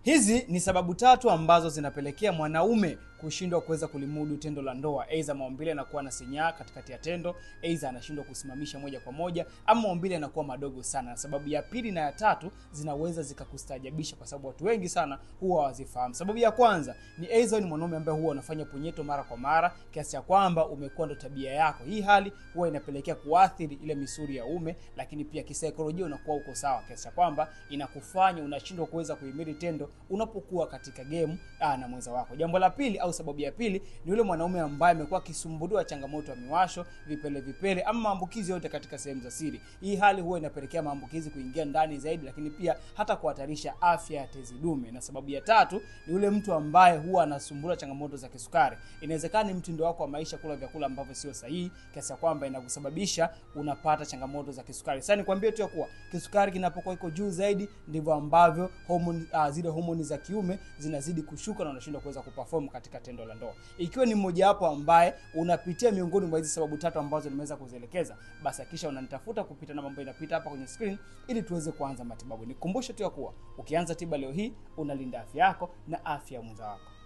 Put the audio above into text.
Hizi ni sababu tatu ambazo zinapelekea mwanaume kushindwa kuweza kulimudu tendo la ndoa. Aidha maumbile yanakuwa na sinyaa katikati ya tendo, aidha anashindwa kusimamisha moja kwa moja, ama maumbile yanakuwa madogo sana. Sababu ya pili na ya tatu zinaweza zikakustajabisha kwa sababu watu wengi sana huwa hawazifahamu. Sababu ya kwanza ni aidha ni mwanaume ambaye huwa anafanya punyeto mara kwa mara kiasi cha kwamba umekuwa ndo tabia yako. Hii hali huwa inapelekea kuathiri ile misuli ya uume, lakini pia kisaikolojia unakuwa uko sawa kiasi cha kwamba inakufanya unashindwa kuweza kuhimili tendo unapokuwa katika game na mwenza wako. Jambo la pili au sababu ya pili ni yule mwanaume ambaye amekuwa akisumbuliwa changamoto ya miwasho, vipele ama maambukizi yote katika sehemu za siri. Hii hali huwa inapelekea maambukizi kuingia ndani zaidi, lakini pia hata kuhatarisha afya ya tezi dume. Na sababu ya tatu ni yule mtu ambaye huwa anasumbuliwa changamoto za kisukari. Inawezekana ni mtindo wako wa maisha, kula vyakula ambavyo sio sahihi kiasi kwamba inakusababisha unapata changamoto za kisukari. Sasa nikwambie tu kuwa kisukari kinapokuwa iko juu zaidi ndivyo ambavyo zile homoni za kiume zinazidi kushuka na unashindwa kuweza kuperform katika tendo la ndoa. Ikiwa ni mmoja wapo ambaye unapitia miongoni mwa hizo sababu tatu ambazo nimeweza kuzielekeza, basi hakikisha unanitafuta kupita namba ambayo inapita hapa kwenye screen ili tuweze kuanza matibabu. Nikukumbushe tu kuwa ukianza tiba leo hii unalinda afya yako na afya ya mwenza wako.